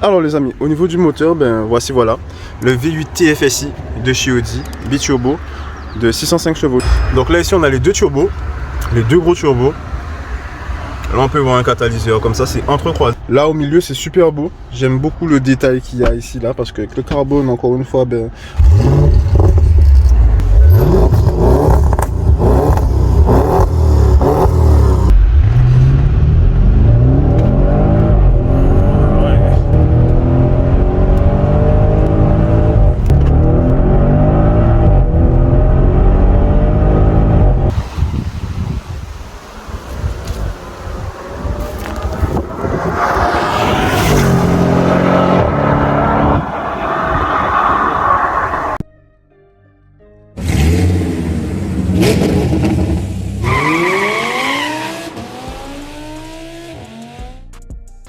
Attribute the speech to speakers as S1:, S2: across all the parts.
S1: Alors les amis, au niveau du moteur, voici voilà le V8 TFSI de chez Audi, biturbo de 605 chevaux. Donc là ici on a les deux turbos, les deux gros turbos. Là on peut voir un catalyseur comme ça, c'est entrecroisé. Là au milieu c'est super beau, j'aime beaucoup le détail qu'il y a ici là parce que avec le carbone encore une fois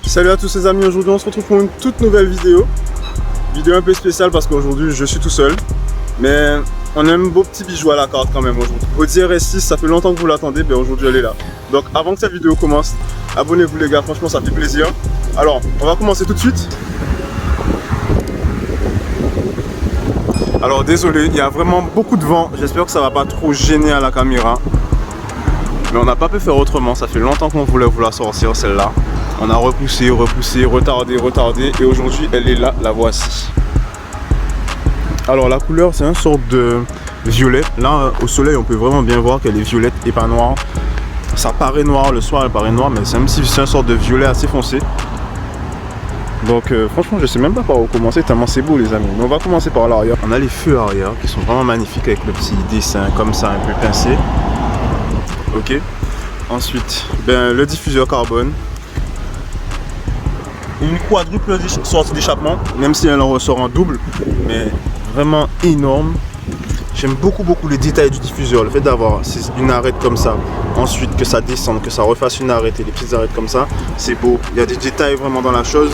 S1: Salut à tous les amis, aujourd'hui on se retrouve pour une toute nouvelle vidéo. Vidéo un peu spéciale parce qu'aujourd'hui je suis tout seul. Mais on a un beau petit bijou à la carte quand même aujourd'hui. Audi RS6, ça fait longtemps que vous l'attendez, aujourd'hui elle est là. Donc avant que cette vidéo commence, abonnez-vous les gars, franchement ça fait plaisir. Alors on va commencer tout de suite. Alors désolé, il y a vraiment beaucoup de vent, j'espère que ça va pas trop gêner à la caméra. Mais on n'a pas pu faire autrement, ça fait longtemps qu'on voulait vous la sortir celle-là. On a repoussé, retardé, et aujourd'hui elle est là, la voici. Alors la couleur c'est une sorte de violet. Là au soleil on peut vraiment bien voir qu'elle est violette et pas noire. Ça paraît noir, le soir elle paraît noire, mais c'est une sorte de violet assez foncé. Donc franchement je sais même pas par où commencer tellement c'est beau les amis. Mais on va commencer par l'arrière. On a les feux arrière qui sont vraiment magnifiques avec le petit dessin comme ça un peu pincé. Ok. Ensuite le diffuseur carbone. Une quadruple sortie d'échappement, même si elle en ressort en double, mais vraiment énorme. J'aime beaucoup les détails du diffuseur, le fait d'avoir une arête comme ça, ensuite que ça descende, que ça refasse une arête et des petites arêtes comme ça, c'est beau. Il y a des détails vraiment dans la chose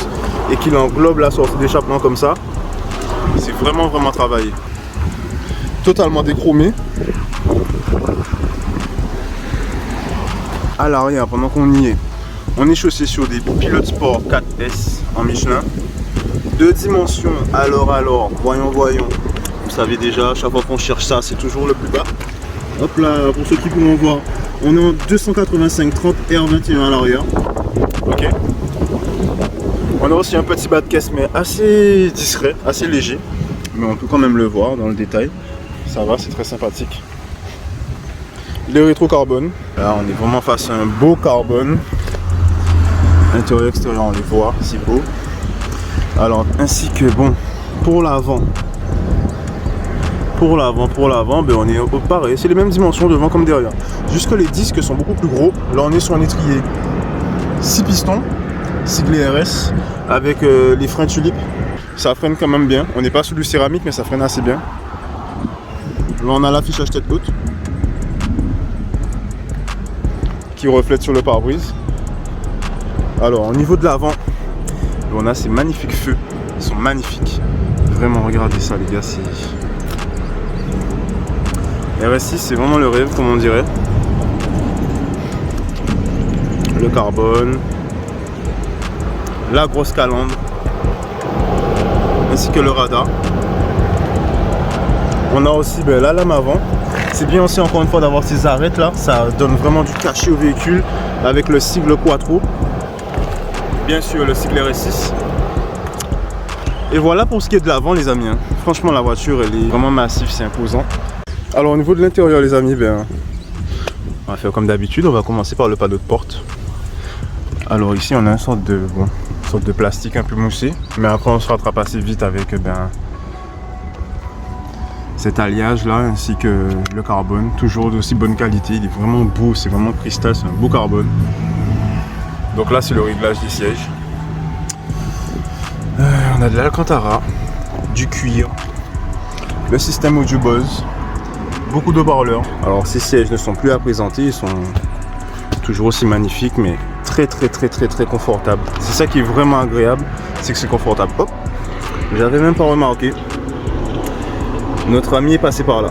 S1: et qu'il englobe la sortie d'échappement comme ça. C'est vraiment travaillé. Totalement déchromé. À l'arrière, pendant qu'on y est, on est chaussé sur des pilotes sport 4S en Michelin. 2 dimensions, alors, voyons. Vous savez déjà, chaque fois qu'on cherche ça, c'est toujours le plus bas. Hop là, pour ceux qui pourront voir, on est en 285 30 R21 à l'arrière. Ok. On a aussi un petit bas de caisse, mais assez discret, assez léger. Mais on peut quand même le voir dans le détail. Ça va, c'est très sympathique. Les rétro carbone. Là, on est vraiment face à un beau carbone. Intérieur, extérieur, on les voit, c'est beau. Alors, ainsi que pour l'avant, on est pareil, c'est les mêmes dimensions devant comme derrière. Juste que les disques sont beaucoup plus gros. Là, on est sur un étrier 6 pistons, siglé RS, avec les freins tulipes. Ça freine quand même bien. On n'est pas sur du céramique, mais ça freine assez bien. Là, on a l'affichage tête haute qui reflète sur le pare-brise. Alors au niveau de l'avant, on a ces magnifiques feux, ils sont magnifiques. Vraiment regardez ça les gars, c'est... RS6 c'est vraiment le rêve comme on dirait. Le carbone, la grosse calandre, ainsi que le radar. On a aussi la lame avant. C'est bien aussi encore une fois d'avoir ces arêtes là, ça donne vraiment du cachet au véhicule avec le sigle Quattro. Bien sûr le sigle RS6. Et voilà pour ce qui est de l'avant les amis. Franchement la voiture elle est vraiment massive, c'est imposant. Alors au niveau de l'intérieur les amis, on va faire comme d'habitude, on va commencer par le panneau de porte. Alors ici on a une sorte de plastique un peu moussé, mais après on se rattrape assez vite avec cet alliage là ainsi que le carbone, toujours d'aussi bonne qualité, il est vraiment beau, c'est vraiment cristal, c'est un beau carbone. Donc là c'est le réglage des sièges. On a de l'Alcantara, du cuir, le système audio Bose, beaucoup d'haut-parleurs. Alors ces sièges ne sont plus à présenter, ils sont toujours aussi magnifiques mais très confortables. C'est ça qui est vraiment agréable, c'est que c'est confortable. Hop, j'avais même pas remarqué. Notre ami est passé par là.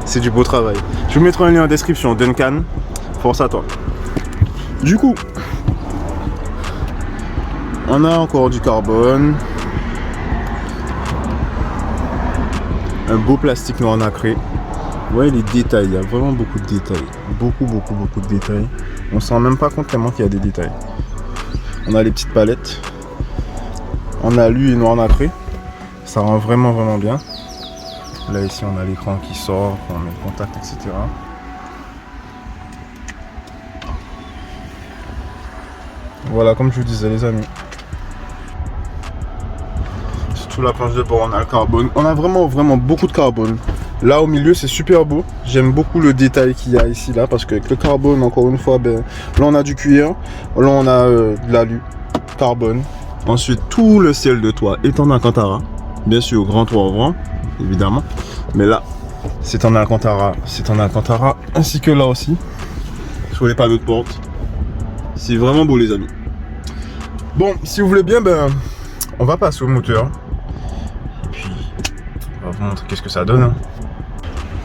S1: C'est du beau travail. Je vous mettrai un lien en description. Duncan, force à toi. Du coup, On a encore du carbone. Un beau plastique noir nacré. Vous voyez les détails, il y a vraiment beaucoup de détails. Beaucoup de détails. On se rend même pas compte tellement qu'il y a des détails. On a les petites palettes. On a lui et noir nacré. Ça rend vraiment bien. Là ici on a l'écran qui sort, on met le contact, etc. Voilà, comme je vous disais les amis. Surtout la planche de bord, on a le carbone. On a vraiment beaucoup de carbone. Là au milieu c'est super beau. J'aime beaucoup le détail qu'il y a ici là. Parce qu'avec le carbone, encore une fois, là on a du cuir. Là on a de l'alu, carbone. Ensuite tout le ciel de toit est en Alcantara. Bien sûr grand toit ouvrant, évidemment. Mais là c'est en Alcantara. Ainsi que là aussi. Sur les panneaux de porte. C'est vraiment beau les amis. Bon, si vous voulez bien, on va passer au moteur. Et puis, on va vous montrer qu'est-ce que ça donne.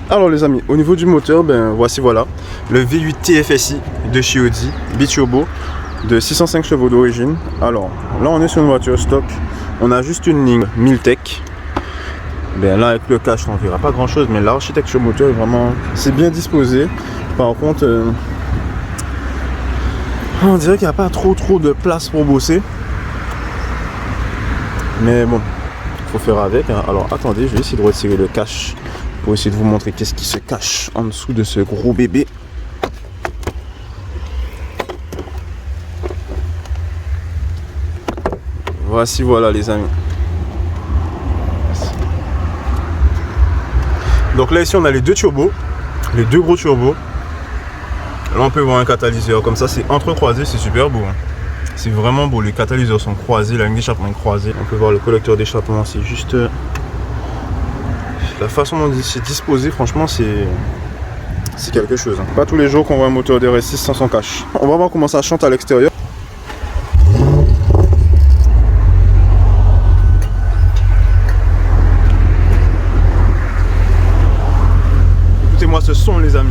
S1: Alors les amis, au niveau du moteur, voici voilà. Le V8 TFSI de chez Audi, biturbo, de 605 chevaux d'origine. Alors, là on est sur une voiture stock. On a juste une ligne Miltech. Là avec le cache, on verra pas grand chose, mais l'architecture moteur est vraiment... C'est bien disposé. Par contre... on dirait qu'il n'y a pas trop de place pour bosser. Mais bon, il faut faire avec. Alors attendez, je vais essayer de retirer le cache pour essayer de vous montrer qu'est-ce qui se cache en dessous de ce gros bébé. Voici voilà les amis. Donc là ici on a les deux turbos, les deux gros turbos. Là on peut voir un catalyseur comme ça, c'est entrecroisé, c'est super beau. C'est vraiment beau, les catalyseurs sont croisés, la ligne d'échappement est croisée. On peut voir le collecteur d'échappement, c'est juste... la façon dont c'est disposé, franchement c'est quelque chose. Pas tous les jours qu'on voit un moteur DRS6 sans son cache. On va voir comment ça chante à l'extérieur. Écoutez-moi ce son les amis.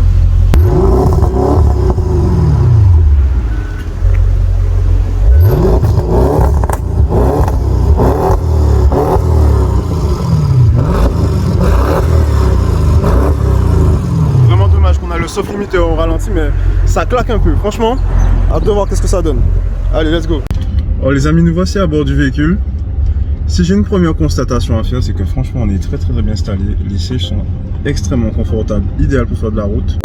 S1: Sauf limité au ralenti, mais ça claque un peu. Franchement, hâte de voir qu'est-ce que ça donne. Allez, let's go. Oh les amis, nous voici à bord du véhicule. Si j'ai une première constatation à faire, c'est que franchement on est très bien installé. Les sièges sont extrêmement confortables, idéal pour faire de la route.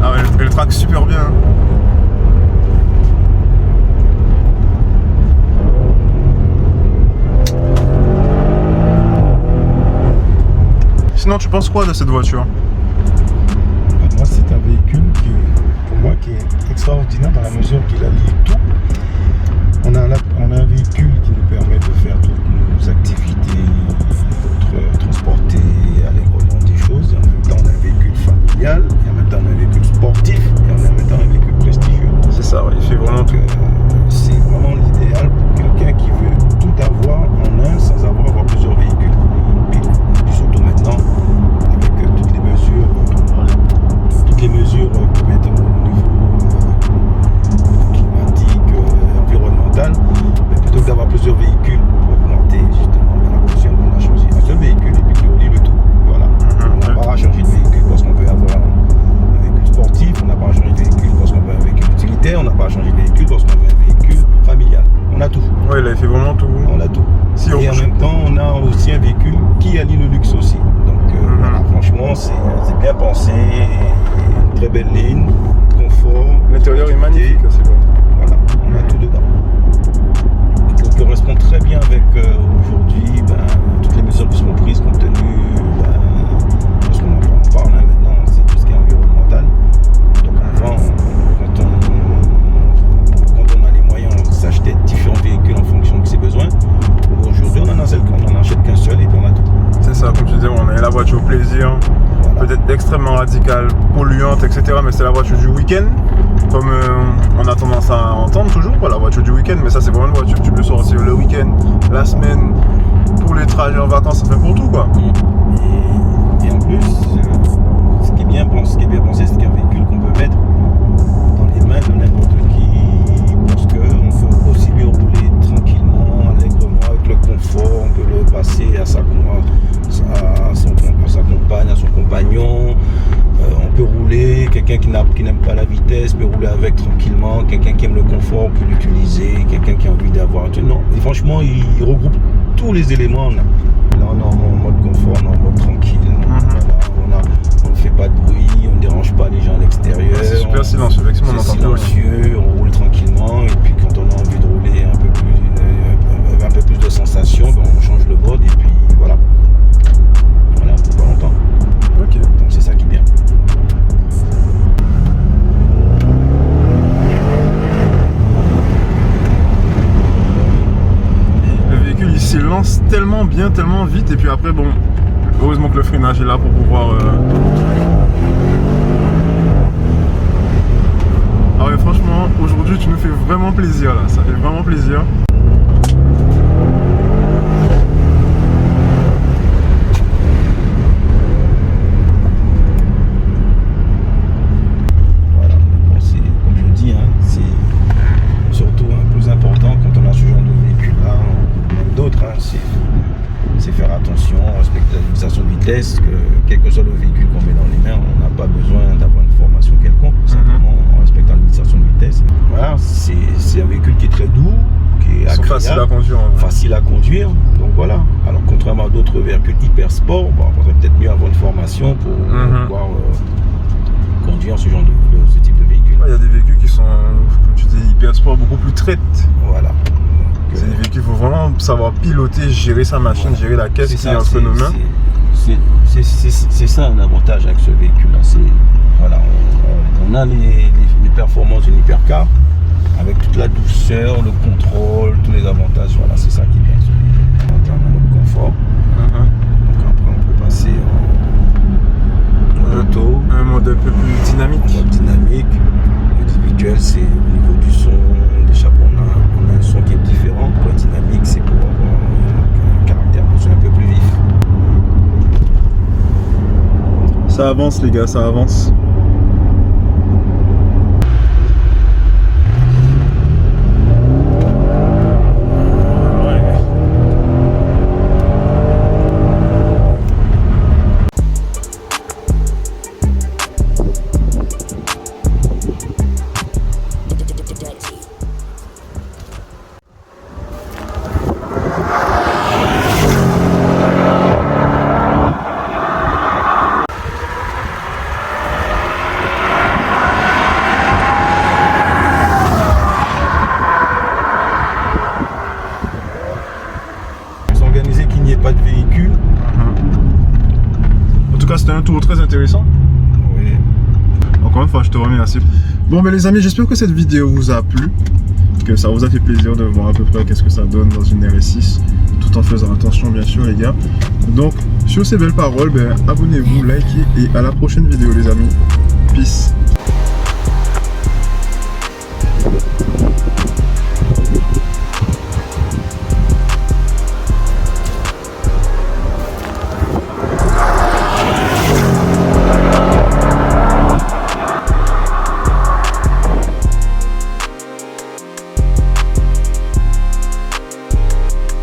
S1: Ah ouais, elle traque super bien. Sinon, tu penses quoi de cette voiture?
S2: Moi, c'est un véhicule qui est extraordinaire dans la mesure qu'il allie tout. On a un véhicule qui nous permet de faire toutes nos activités, transporter allègrement des choses. Et en même temps, on a un véhicule familial, et en même temps, on a un véhicule sportif, et en même temps, un véhicule prestigieux.
S1: C'est ça, ouais, il fait vraiment tout.
S2: C'est vraiment l'idéal pour quelqu'un qui veut tout avoir en un sans avoir plusieurs véhicules. Et surtout maintenant, avec toutes les mesures qu'on met au niveau climatique, environnemental, mais plutôt que d'avoir plusieurs véhicules pour augmenter justement la pollution, on a choisi un seul véhicule et puis qui relie le tout. Voilà. On n'a pas à changer de véhicule parce qu'on veut avoir un véhicule sportif, on n'a pas à changer de véhicule parce qu'on veut un véhicule utilitaire, on n'a pas à changer de véhicule parce qu'on veut un véhicule familial. On a tout.
S1: Ouais, là il fait vraiment tout.
S2: On a tout.
S1: Si
S2: et en même temps, on a aussi un véhicule qui allie le luxe aussi. Donc voilà, franchement, c'est bien pensé, une très belle ligne, confort.
S1: L'intérieur est magnifique, c'est bon.
S2: Voilà, on a tout dedans. Donc il correspond très bien avec aujourd'hui toutes les mesures qui seront prises compte tenu parce qu'on parle maintenant, c'est tout ce qui est environnemental. Donc avant, quand on a les moyens, on s'achetait différents véhicules en fonction de ses besoins. Aujourd'hui, on n'en achète qu'un seul et puis on a tout.
S1: C'est ça, comme tu disais, on a la voiture au plaisir, voilà. Peut-être extrêmement radicale, polluante, etc. Mais c'est la voiture du week-end, comme on a tendance à entendre toujours, la voiture du week-end. Mais ça, c'est vraiment une voiture que tu peux sortir le week-end, la semaine, pour les trajets en vacances, ça fait pour tout, quoi.
S2: Et en plus, ce qui est bien pensé, c'est qu'un véhicule qu'on peut mettre qui n'aime pas la vitesse peut rouler avec tranquillement, quelqu'un qui aime le confort peut l'utiliser, quelqu'un qui a envie d'avoir... Non, et franchement, il regroupe tous les éléments. Là, on est en mode confort, on est en mode tranquille. Voilà, on ne fait pas de bruit, on ne dérange pas les gens à l'extérieur.
S1: C'est super silencieux, effectivement,
S2: c'est silencieux, on roule tranquillement, et puis quand on a envie de rouler un peu plus de sensations, ben on change le mode, et puis voilà. Voilà, pour pas longtemps.
S1: Ok.
S2: Donc c'est ça qui est bien.
S1: Le véhicule il s'élance tellement bien, tellement vite, et puis après bon, heureusement que le freinage est là pour pouvoir... Ah ouais, franchement, aujourd'hui tu nous fais vraiment plaisir là, ça fait vraiment plaisir.
S2: Voilà, bon, c'est comme je dis, hein, c'est surtout un plus important quand on a ce genre de véhicule là, même d'autres, hein, c'est faire attention, respecter la limitation de vitesse, que quel que soit le véhicule qu'on met dans les mains, on n'a pas besoin d'avoir une formation quelconque, simplement en respectant la limitation de vitesse. Voilà, c'est un véhicule qui est très doux, qui est agréable,
S1: facile à conduire.
S2: Facile à conduire, donc voilà. Alors contrairement à d'autres véhicules hyper sport, bon, on faudrait peut-être mieux avoir une formation pour pouvoir conduire ce genre ce type de véhicule.
S1: Il y a des véhicules qui sont, comme tu dis, hyper sport, beaucoup plus traites.
S2: Voilà.
S1: C'est des véhicules, il faut vraiment savoir piloter, gérer sa machine,
S2: Voilà.
S1: gérer la caisse qui est entre
S2: c'est,
S1: nos mains.
S2: C'est ça un avantage avec ce véhicule-là. Voilà, on a les performances d'une hypercar avec toute la douceur, le contrôle, tous les avantages. Voilà, c'est ça qui est bien ce véhicule. On a un mode confort. Donc après, on peut passer en auto.
S1: Un mode un peu plus dynamique.
S2: En mode dynamique. Individuel, c'est au niveau du son. Déjà, on a un son qui est différent. Pour être dynamique, c'est pour avoir un caractère de son un peu plus vif.
S1: Ça avance les gars, ça avance.
S2: Pas de véhicule.
S1: En tout cas, c'était un tour très intéressant.
S2: Oui.
S1: Encore une fois, je te remercie. Bon, ben les amis, j'espère que cette vidéo vous a plu, que ça vous a fait plaisir de voir à peu près qu'est-ce que ça donne dans une RS6, tout en faisant attention, bien sûr, les gars. Donc, sur ces belles paroles, ben, abonnez-vous, likez et à la prochaine vidéo, les amis. Peace.